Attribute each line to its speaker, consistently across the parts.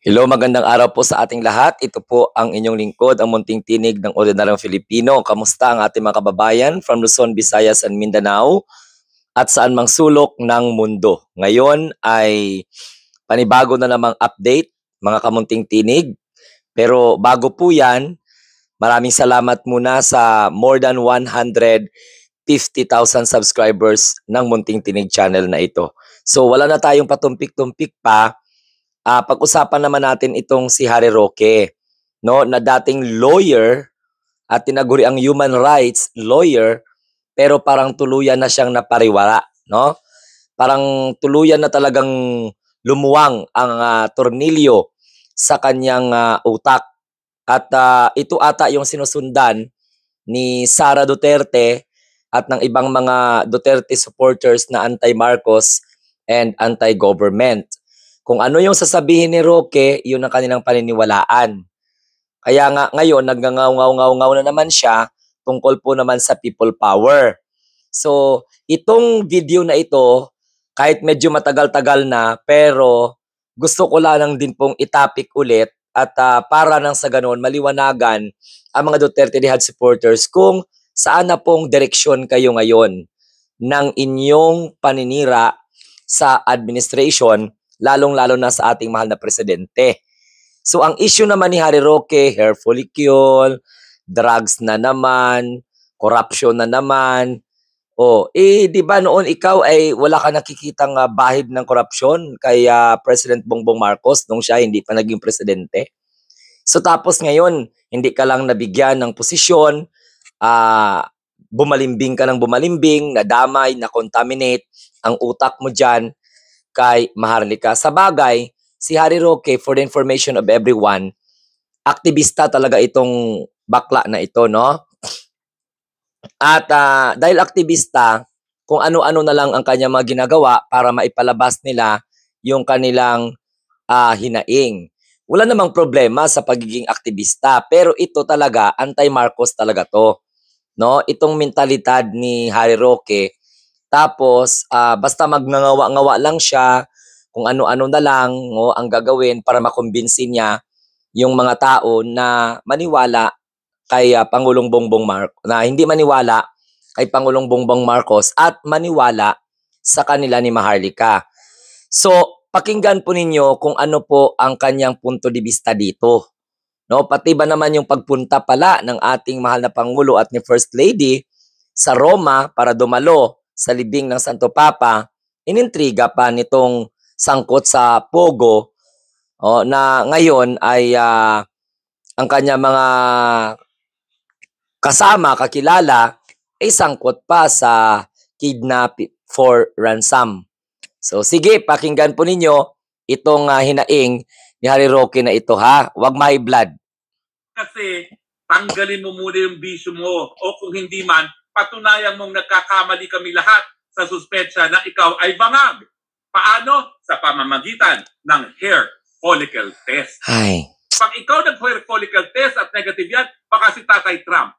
Speaker 1: Hello, magandang araw po sa ating lahat. Ito po ang inyong lingkod, ang munting tinig ng ordinaryong Filipino. Kamusta ang ating mga kababayan from Luzon, Visayas, and Mindanao at saan mang sulok ng mundo. Ngayon ay panibago na namang update, mga kamunting tinig. Pero bago po yan, maraming salamat muna sa more than 150,000 subscribers ng Munting Tinig channel na ito. So wala na tayong patumpik-tumpik pa. Pag-usapan naman natin itong si Harry Roque, no, na dating lawyer at tinaguri ang human rights lawyer, pero parang tuluyan na siyang napariwara, no? Parang tuluyan na talagang lumuwang ang tornilyo sa kanyang utak. At ito ata yung sinusundan ni Sara Duterte at ng ibang mga Duterte supporters na anti-Marcos and anti-government. Kung ano yung sasabihin ni Roque, yun ang kanilang paniniwalaan. Kaya nga ngayon, nagngangaw-ngaw na naman siya tungkol po naman sa people power. So, itong video na ito, kahit medyo matagal-tagal na, pero gusto ko lang din pong itapik ulit at para nang sa ganoon, maliwanagan ang mga Duterte Dihad supporters kung saan na pong direksyon kayo ngayon ng inyong paninira sa administration, lalong-lalo na sa ating mahal na presidente. So ang issue naman ni Harry Roque, hair follicle, drugs na naman, corruption na naman. Di ba noon ikaw ay wala ka nakikitang bahid ng korupsyon kay President Bongbong Marcos nung siya hindi pa naging presidente? So tapos ngayon, hindi ka lang nabigyan ng posisyon, bumalimbing ka ng bumalimbing, nadamay, na-contaminate ang utak mo dyan kay Maharlika. Sa bagay, si Harry Roque, for the information of everyone, aktivista talaga itong bakla na ito, no? At dahil aktivista, kung ano-ano na lang ang kanya mga ginagawa para maipalabas nila yung kanilang hinaing. Wala namang problema sa pagiging aktivista, pero ito talaga, anti-Marcos talaga to. No? Itong mentalidad ni Harry Roque. Tapos, basta magngangawa-ngawa lang siya, kung ano-ano na lang ang gagawin para makumbinsin niya yung mga tao na maniwala kay Pangulong Bongbong Marcos, na hindi maniwala kay Pangulong Bongbong Marcos at maniwala sa kanila ni Maharlika. So, pakinggan po ninyo kung ano po ang kanyang punto de vista dito. No, pati ba naman yung pagpunta pala ng ating mahal na Pangulo at ni First Lady sa Roma para dumalo sa libing ng Santo Papa, inintriga pa nitong sangkot sa Pogo na ngayon ay ang kanya mga kasama, kakilala, ay sangkot pa sa kidnap for ransom. So sige, pakinggan po ninyo itong hinaing ni Harry Roque na ito ha. Huwag may blood.
Speaker 2: Kasi tanggalin mo muna yung bisyo mo o kung hindi man, patunayan mong nagkakamali kami lahat sa suspetsya na ikaw ay bangag. Paano? Sa pamamagitan ng hair follicle test.
Speaker 1: Ay.
Speaker 2: Pag ikaw nag-hair follicle test at negative yan, baka si Tatay Trump,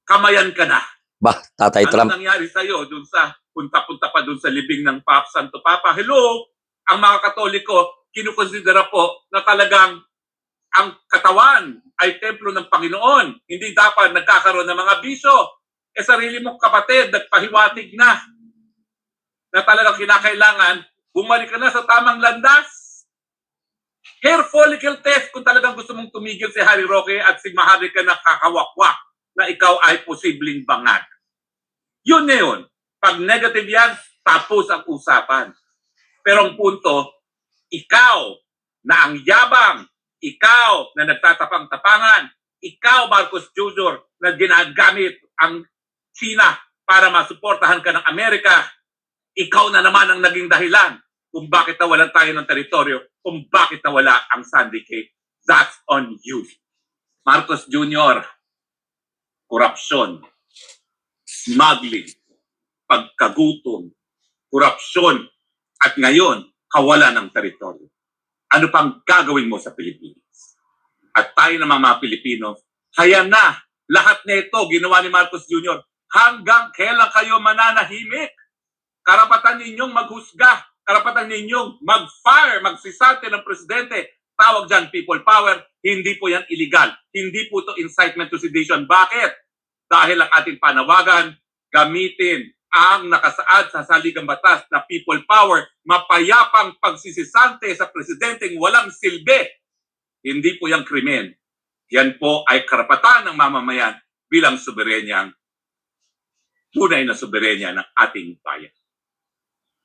Speaker 2: kamayan ka na.
Speaker 1: Bah, Tatay Trump.
Speaker 2: Ano nangyari sa'yo dun sa punta-punta pa dun sa libing ng Santo Papa? Hello? Ang mga Katoliko, kinukonsidera po na talagang ang katawan ay templo ng Panginoon. Hindi dapat nagkakaroon ng mga bisyo. Sarili mong kapatid, nagpahiwatig na talagang kinakailangan, bumalik ka na sa tamang landas. Hair follicle test kung talagang gusto mong tumigil si Harry Roque at si Maharlika na kakawakwak na ikaw ay posibleng bangag. Yun na yun. Pag negative yan, tapos ang usapan. Pero ang punto, ikaw na ang yabang, ikaw na nagtatapang-tapangan, ikaw, Marcos Jr., na ginagamit ang China para masuportahan ka ng Amerika, ikaw na naman ang naging dahilan kung bakit nawalan tayo ng teritoryo, kung bakit nawala ang Sandy Cape. That's on you. Marcos Jr., korupsyon, smuggling, pagkagutom, korupsyon, at ngayon, kawalan ng teritoryo. Ano pang gagawin mo sa Pilipinas? At tayo naman mga Pilipino, kaya na, lahat na ito ginawa ni Marcos Jr. Hanggang kailan kayo mananahimik? Karapatan ninyong maghusga, karapatan ninyong mag-fire, magsisante ng presidente. tinatawag dyan people power, hindi po yan illegal. Hindi po to incitement to sedition. Bakit? Dahil ang ating panawagan, gamitin ang nakasaad sa saligang batas na people power, mapayapang pagsisisante sa presidenteng walang silbi. Hindi po yung krimen. Yan po ay karapatan ng mamamayan bilang soberenyang, tunay na soberenya ng ating bayan.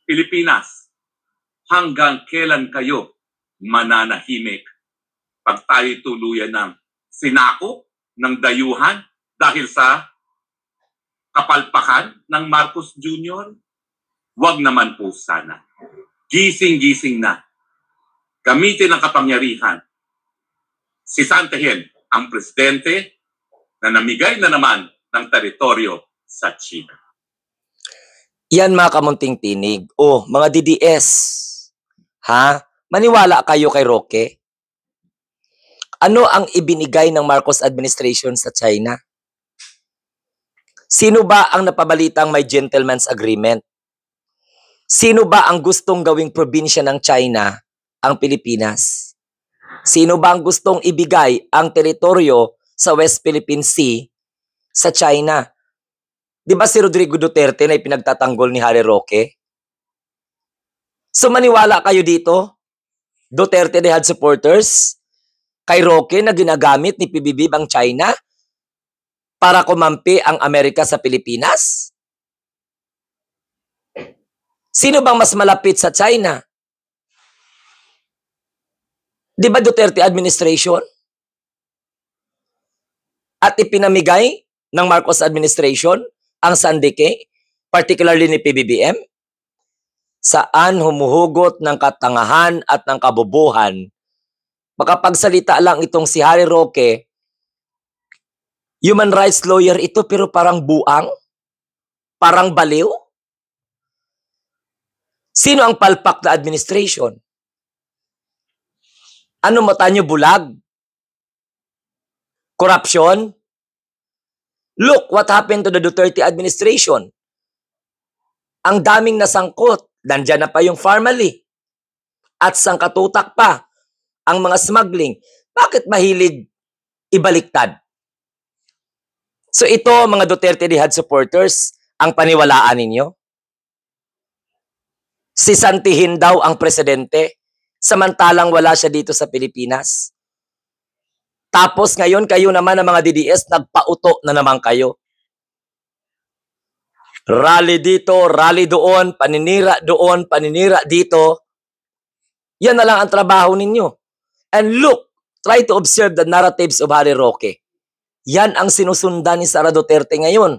Speaker 2: Pilipinas, hanggang kailan kayo mananahimik pag tayo tuluyan ng sinako ng dayuhan dahil sa kapalpakan ng Marcos Jr.? Wag naman po sana. Gising-gising na. Gamitin ang kapangyarihan. Sisantehin ang presidente na namigay na naman ng teritoryo sa China.
Speaker 1: Yan mga kamunting tinig. Oh, mga DDS. Ha? Maniwala kayo kay Roque? Ano ang ibinigay ng Marcos administration sa China? Sino ba ang napabalitang may gentleman's agreement? Sino ba ang gustong gawing probinsya ng China ang Pilipinas? Sino ba ang gustong ibigay ang teritoryo sa West Philippine Sea sa China? Di ba si Rodrigo Duterte na ipinagtatanggol ni Harry Roque? So maniwala kayo dito, Duterte Dehad supporters, kay Roque na ginagamit ni PBB ang China para kumampi ang Amerika sa Pilipinas? Sino bang mas malapit sa China? Di ba Duterte administration? At ipinamigay ng Marcos administration ang Sandique, particularly ni PBBM, saan humuhugot ng katangahan at ng kabobohan. Makapagsalita lang itong si Harry Roque, human rights lawyer ito pero parang buang, parang baliw. Sino ang palpak na administration? Ano mata nyo, bulag? Corruption? Look what happened to the Duterte administration. Ang daming nasangkot. Nandyan na pa yung Farmally. At sangkatutak pa ang mga smuggling. Bakit mahilig ibaliktad? So ito, mga Duterte Dehad supporters, ang paniwalaan ninyo? Sisantihin daw ang presidente, samantalang wala siya dito sa Pilipinas. Tapos ngayon, kayo naman ng mga DDS, nagpauto na naman kayo. Rally dito, rally doon, paninira dito. Yan na lang ang trabaho ninyo. And look, try to observe the narratives of Harry Roque. Yan ang sinusundan ni Sara Duterte ngayon.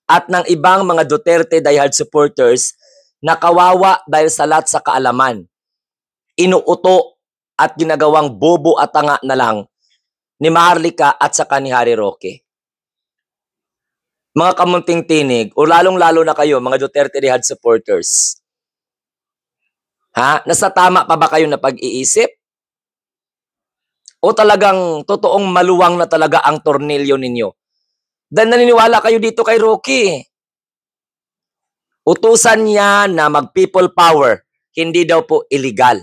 Speaker 1: At ng ibang mga Duterte diehard supporters na kawawa dahil sa lahat sa kaalaman. Inuuto at ginagawang bobo at tanga na lang ni Maharlika at saka ni Harry Roque. Mga kamunting tinig, o lalong-lalo na kayo, mga Duterte Dehad supporters. Ha? Nasa tama pa ba kayo na pag-iisip? O talagang totoong maluwang na talaga ang tornilyo ninyo? Dahil naniniwala kayo dito kay Roque. Utusan niya na mag-people power, hindi daw po illegal.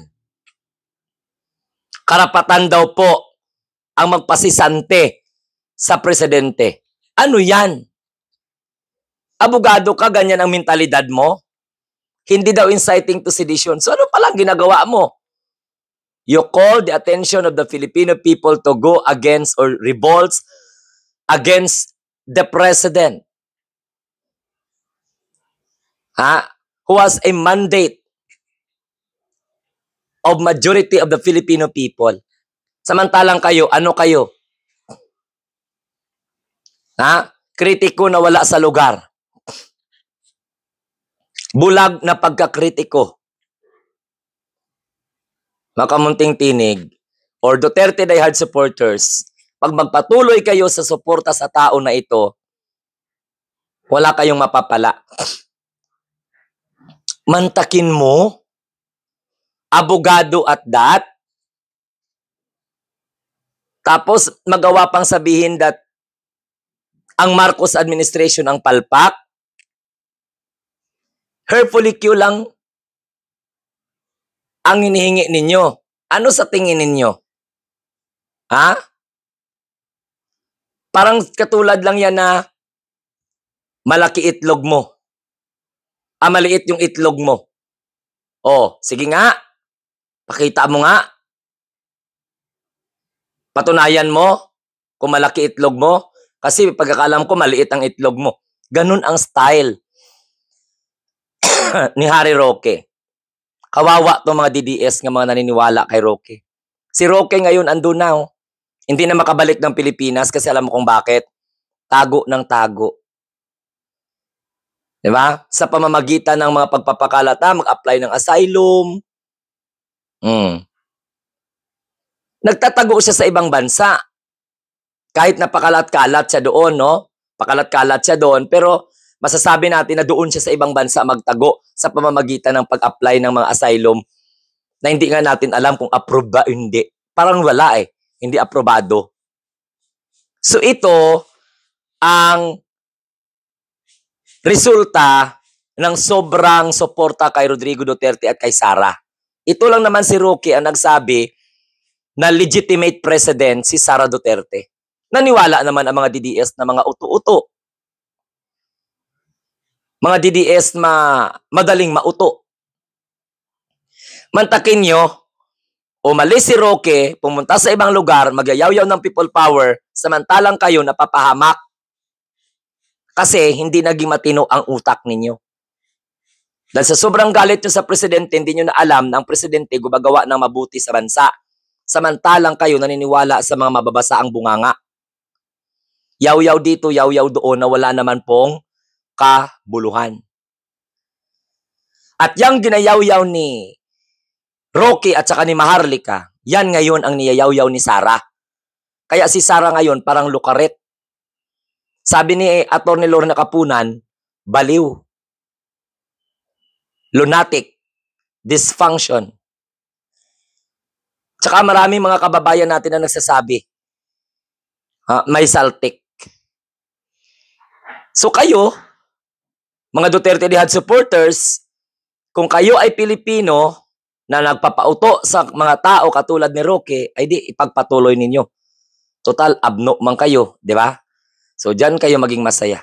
Speaker 1: Karapatan daw po ang magpasisante sa presidente. Ano yan? Abogado ka, ganyan ang mentalidad mo? Hindi daw inciting to sedition. So ano palang ginagawa mo? You call the attention of the Filipino people to go against or revolts against the president. Who has a mandate of majority of the Filipino people. Samantalang kayo, ano kayo? Kritiko na wala sa lugar. Bulag na pagkakritiko. Makamunting tinig, or Duterte diehard supporters, pag magpatuloy kayo sa suporta sa tao na ito, wala kayong mapapala. Mantakin mo, abogado at that, tapos magawa pang sabihin that ang Marcos administration ang palpak. Hurtfully Q lang ang hinihingi ninyo. Ano sa tingin ninyo? Ha? Parang katulad lang yan na malaki itlog mo. Maliit yung itlog mo. Oh, sige nga. Pakita mo nga. Patunayan mo kung malaki itlog mo. Kasi pagkakalam ko, maliit ang itlog mo. Ganun ang style ni Harry Roque. Kawawa to mga DDS nga mga naniniwala kay Roque. Si Roque ngayon andun na. Oh. Hindi na makabalik ng Pilipinas kasi alam mo kung bakit. Tago ng tago. Diba? Sa pamamagitan ng mga pagpapakalat, mag-apply ng asylum. Nagtatago siya sa ibang bansa. Kahit napakalat-kalat siya doon, no? Pakalat-kalat siya doon, pero masasabi natin na doon siya sa ibang bansa magtago sa pamamagitan ng pag-apply ng mga asylum na hindi nga natin alam kung approved ba o hindi. Parang wala eh. Hindi aprobado. So ito ang resulta ng sobrang suporta kay Rodrigo Duterte at kay Sara. Ito lang naman si Roque ang nagsabi na legitimate president si Sara Duterte. Naniwala naman ang mga DDS na mga uto-uto. Mga DDS madaling mauto. Mantakin nyo, umalis si Roque, pumunta sa ibang lugar, magyayaw-yaw ng people power, samantalang kayo napapahamak. Kasi hindi naging matino ang utak ninyo. Dahil sa sobrang galit nyo sa presidente, hindi nyo na alam na ang presidente gumagawa ng mabuti sa bansa. Samantalang kayo naniniwala sa mga mababasaang bunganga. Yaw-yaw dito, yaw-yaw doon na wala naman pong kabuluhan. At yung ginayaw-yaw ni Roque at saka ni Maharlika, yan ngayon ang niyayaw-yaw ni Sara. Kaya si Sara ngayon parang lukaret. Sabi ni Atty. Lorna Kapunan, baliw. Lunatic. Dysfunction. Tsaka maraming mga kababayan natin na nagsasabi, may saltik. So kayo, mga Duterte Dihad supporters, kung kayo ay Pilipino na nagpapauto sa mga tao katulad ni Roque, ay di ipagpatuloy ninyo. Total, abno man kayo, di ba? So dyan kayo maging masaya.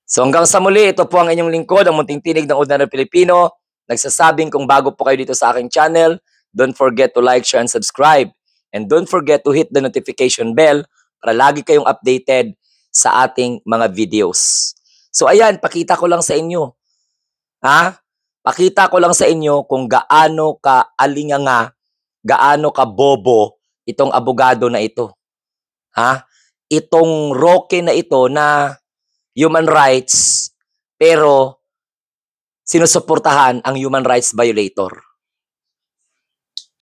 Speaker 1: So hanggang sa muli, ito po ang inyong lingkod, ang munting tinig ng ordinary Pilipino, nagsasabing kung bago po kayo dito sa aking channel, don't forget to like, share, and subscribe. And don't forget to hit the notification bell para lagi kayong updated sa ating mga videos. So ayan, pakita ko lang sa inyo. Pakita ko lang sa inyo kung gaano ka alinganga, gaano ka bobo itong abogado na ito. Itong Roque na ito na human rights, pero sinusuportahan ang human rights violator.